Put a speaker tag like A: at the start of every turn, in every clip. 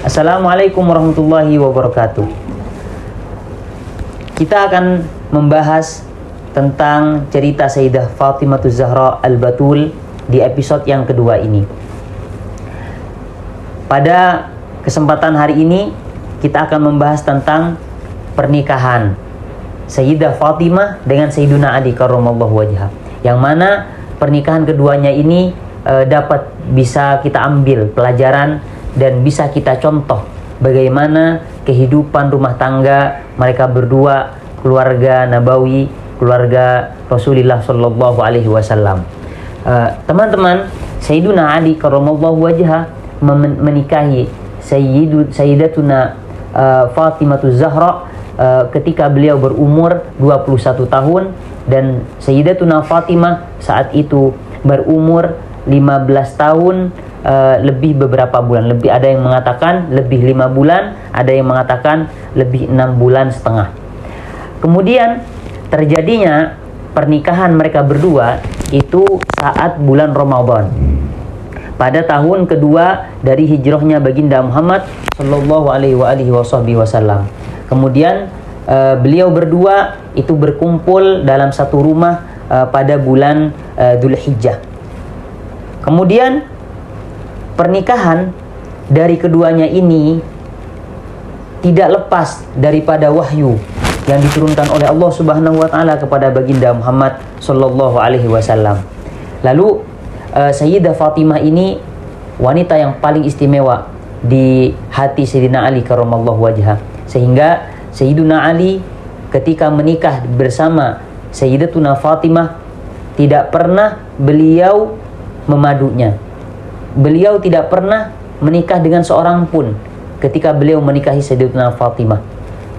A: Assalamualaikum warahmatullahi wabarakatuh. Kita akan membahas tentang cerita Sayyidah Fatimah Zahra Al-Batul di episode yang kedua ini. Pada kesempatan hari ini kita akan membahas tentang pernikahan Sayyidah Fatimah dengan Sayyiduna Ali karramallahu wajhah, yang mana pernikahan keduanya ini dapat bisa kita ambil pelajaran dan bisa kita contoh bagaimana kehidupan rumah tangga mereka berdua, keluarga Nabawi, keluarga Rasulullah Shallallahu Alaihi Wasallam. Teman-teman, Sayyiduna Ali karramallahu wajhah menikahi Sayyidatuna Fatimah Zahra ketika beliau berumur 21 tahun dan Sayyidatuna Fatimah saat itu berumur 15 tahun lebih beberapa bulan. Lebih ada yang mengatakan lebih 5 bulan, ada yang mengatakan lebih 6 bulan setengah. Kemudian terjadinya pernikahan mereka berdua itu saat bulan Ramadan, pada tahun kedua dari hijrahnya baginda Muhammad Sallallahu Alaihi Wasallam. Kemudian beliau berdua itu berkumpul dalam satu rumah pada bulan Dzulhijjah. Kemudian pernikahan dari keduanya ini tidak lepas daripada wahyu yang diturunkan oleh Allah Subhanahu wa taala kepada baginda Muhammad sallallahu alaihi wasallam. Lalu Sayyidah Fatimah ini wanita yang paling istimewa di hati Sayyidina Ali karramallahu wajhah, sehingga Sayyiduna Ali ketika menikah bersama Sayyidatuna Fatimah tidak pernah beliau memadunya. Beliau tidak pernah menikah dengan seorang pun ketika beliau menikahi Sayyidatuna Fatimah.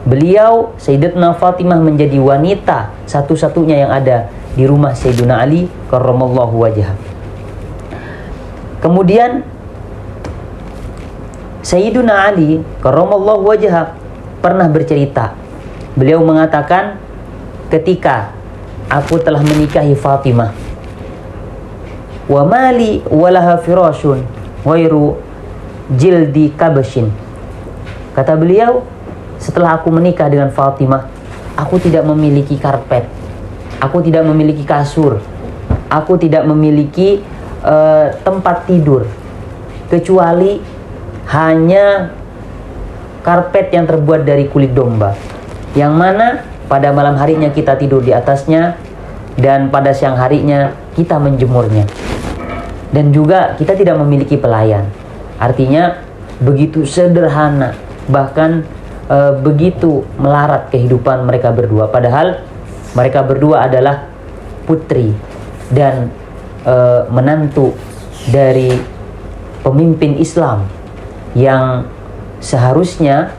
A: Beliau, Sayyidatuna Fatimah menjadi wanita satu-satunya yang ada di rumah Sayyiduna Ali karramallahu wajhah. Kemudian Sayyiduna Ali karramallahu wajhah pernah bercerita. Beliau mengatakan, ketika aku telah menikahi Fatimah, wa mali walaha firashun ghairu jildi kabashin. Kata beliau, setelah aku menikah dengan Fatimah, aku tidak memiliki karpet, aku tidak memiliki kasur, aku tidak memiliki tempat tidur kecuali hanya karpet yang terbuat dari kulit domba, yang mana pada malam harinya kita tidur di atasnya dan pada siang harinya kita menjemurnya. Dan juga kita tidak memiliki pelayan. Artinya begitu sederhana, bahkan begitu melarat kehidupan mereka berdua. Padahal mereka berdua adalah putri dan menantu dari pemimpin Islam yang seharusnya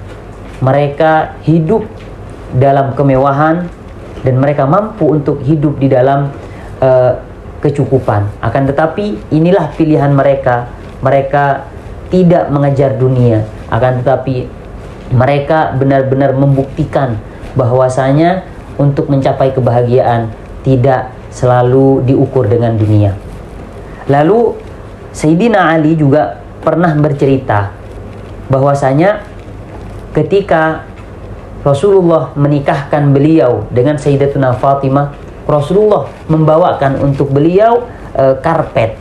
A: mereka hidup dalam kemewahan dan mereka mampu untuk hidup di dalam kecukupan. Akan tetapi inilah pilihan mereka. Mereka tidak mengejar dunia, akan tetapi mereka benar-benar membuktikan bahwasanya untuk mencapai kebahagiaan tidak selalu diukur dengan dunia. Lalu Sayyidina Ali juga pernah bercerita bahwasanya ketika Rasulullah menikahkan beliau dengan Sayyidatuna Fatimah, Rasulullah membawakan untuk beliau karpet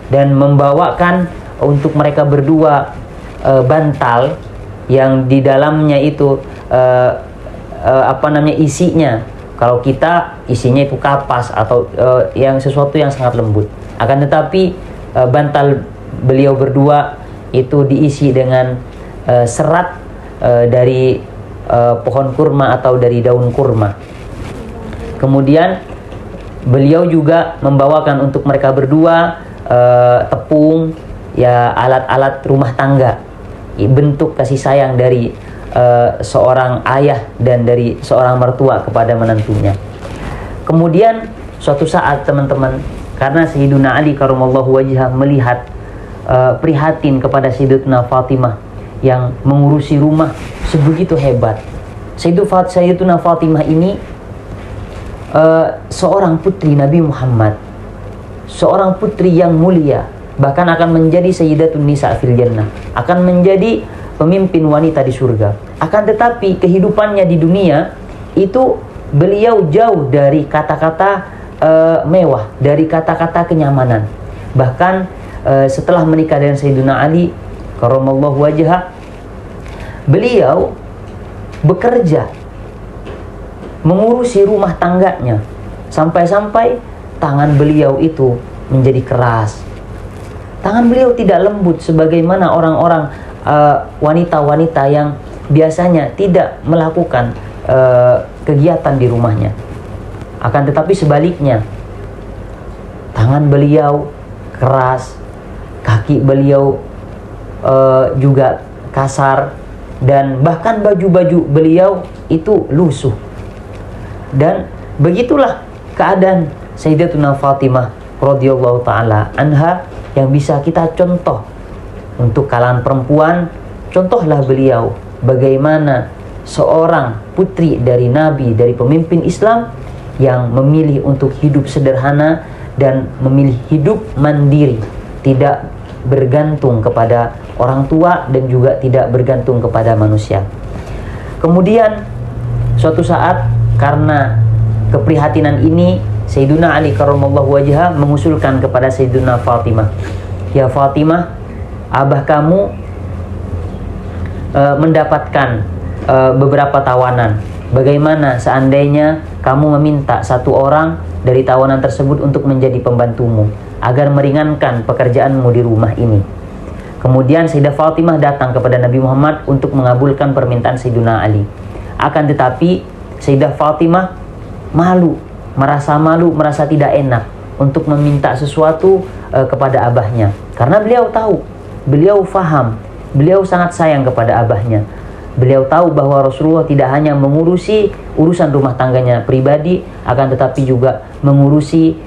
A: dan membawakan untuk mereka berdua bantal yang di dalamnya itu isinya. Kalau kita isinya itu kapas atau yang sesuatu yang sangat lembut. Akan tetapi bantal beliau berdua itu diisi dengan serat dari pohon kurma atau dari daun kurma. Kemudian beliau juga membawakan untuk mereka berdua tepung, ya alat-alat rumah tangga, bentuk kasih sayang dari seorang ayah dan dari seorang mertua kepada menantunya. Kemudian suatu saat teman-teman, karena Sayyiduna Ali karramallahu wajhah melihat prihatin kepada Sayyidatuna Fatimah yang mengurusi rumah sebegitu hebat. Sayyidatuna Fatimah ini seorang putri Nabi Muhammad, seorang putri yang mulia, bahkan akan menjadi Sayyidatun Nisa fil Jannah, akan menjadi pemimpin wanita di surga. Akan tetapi kehidupannya di dunia itu beliau jauh dari kata-kata mewah, dari kata-kata kenyamanan. Bahkan setelah menikah dengan Sayyidina Ali karramallahu wajhah, beliau bekerja mengurusi rumah tangganya, sampai-sampai tangan beliau itu menjadi keras. Tangan beliau tidak lembut sebagaimana orang-orang wanita-wanita yang biasanya tidak melakukan kegiatan di rumahnya. Akan tetapi sebaliknya, tangan beliau keras, kaki beliau juga kasar, dan bahkan baju-baju beliau itu lusuh. Dan begitulah keadaan Sayyidatuna Fatimah radhiyallahu taala anha yang bisa kita contoh untuk kalangan perempuan. Contohlah beliau bagaimana seorang putri dari Nabi, dari pemimpin Islam yang memilih untuk hidup sederhana dan memilih hidup mandiri, tidak bergantung kepada orang tua dan juga tidak bergantung kepada manusia. Kemudian suatu saat karena keprihatinan ini, Sayyiduna Ali karramallahu wajhah mengusulkan kepada Sayyiduna Fatimah, "Ya Fatimah, abah kamu mendapatkan beberapa tawanan. Bagaimana seandainya kamu meminta satu orang dari tawanan tersebut untuk menjadi pembantumu agar meringankan pekerjaanmu di rumah ini?" Kemudian Sayyidah Fatimah datang kepada Nabi Muhammad untuk mengabulkan permintaan Sayyiduna Ali. Akan tetapi Sayyidah Fatimah merasa tidak enak untuk meminta sesuatu kepada abahnya, karena beliau tahu, beliau faham, beliau sangat sayang kepada abahnya. Beliau tahu bahwa Rasulullah tidak hanya mengurusi urusan rumah tangganya pribadi, akan tetapi juga mengurusi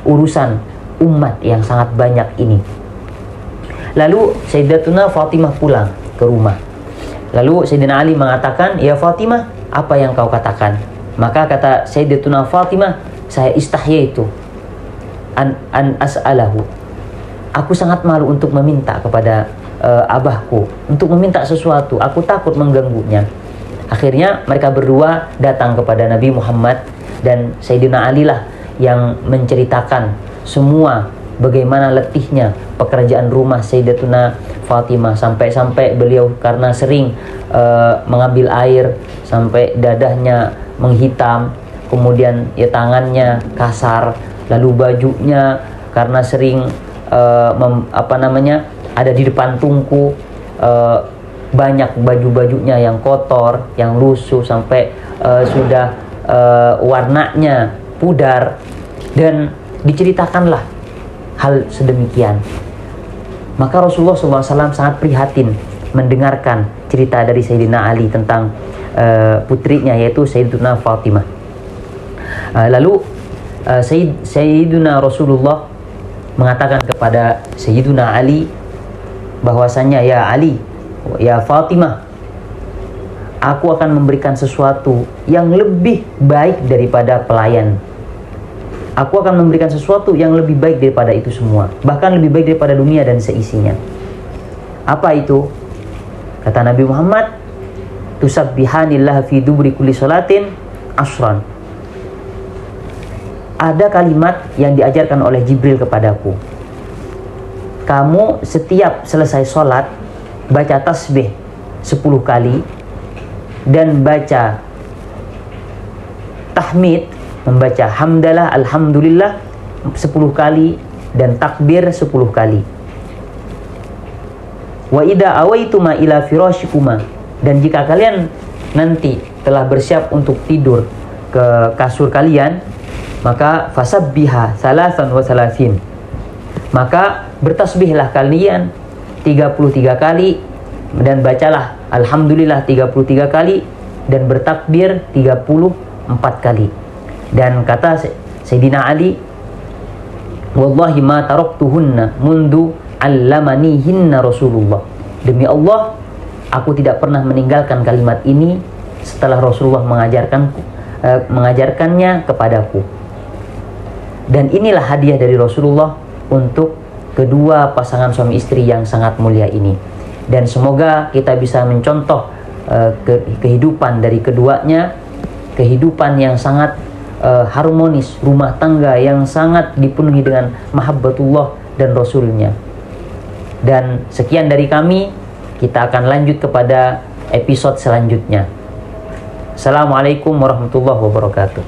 A: urusan umat yang sangat banyak ini. Lalu Sayyidatuna Fatimah pulang ke rumah. Lalu Sayyidina Ali mengatakan, "Ya Fatimah, apa yang kau katakan?" Maka kata Sayyidatuna Fatimah, "Saya istahyaitu an as'alahu." Aku sangat malu untuk meminta kepada abahku, untuk meminta sesuatu. Aku takut mengganggunya. Akhirnya mereka berdua datang kepada Nabi Muhammad, dan Sayyidina Ali lah yang menceritakan semua bagaimana letihnya pekerjaan rumah Sayyidatuna Fatimah, sampai-sampai beliau karena sering mengambil air sampai dadahnya menghitam, kemudian ya tangannya kasar, lalu bajunya karena sering ada di depan tungku, banyak baju-bajunya yang kotor, yang lusuh, sampai sudah warnanya pudar, dan diceritakanlah hal sedemikian. Maka Rasulullah SAW sangat prihatin mendengarkan cerita dari Sayyidina Ali tentang putrinya, yaitu Sayyidatuna Fatimah. Lalu Sayyiduna Rasulullah mengatakan kepada Sayyiduna Ali bahwasanya, "Ya Ali, ya Fatimah, aku akan memberikan sesuatu yang lebih baik daripada pelayan. Aku akan memberikan sesuatu yang lebih baik daripada itu semua, bahkan lebih baik daripada dunia dan seisinya." Apa itu? Kata Nabi Muhammad, "Tusabbihanillah fi dubri kulli salatin asran." Ada kalimat yang diajarkan oleh Jibril kepadaku. Kamu setiap selesai sholat baca tasbih 10 kali, dan baca tahmid, membaca hamdalah, alhamdulillah 10 kali, dan takbir 10 kali. Wa idza awaituma ila firashikuma, dan jika kalian nanti telah bersiap untuk tidur ke kasur kalian, maka fasabbiha salasan wa salasin, maka bertasbihlah kalian 33 kali, dan bacalah alhamdulillah 33 kali, dan bertakbir 34 kali. Dan kata Sayyidina Ali, "Wallahi ma taraktuhunna mundu 'allamanihinna Rasulullah." Demi Allah, aku tidak pernah meninggalkan kalimat ini setelah Rasulullah mengajarkannya kepadaku. Dan inilah hadiah dari Rasulullah untuk kedua pasangan suami istri yang sangat mulia ini. Dan semoga kita bisa mencontoh kehidupan dari keduanya, kehidupan yang sangat harmonis, rumah tangga yang sangat dipenuhi dengan mahabbatullah dan Rasulnya. Dan sekian dari kami, kita akan lanjut kepada episode selanjutnya. Assalamualaikum warahmatullahi wabarakatuh.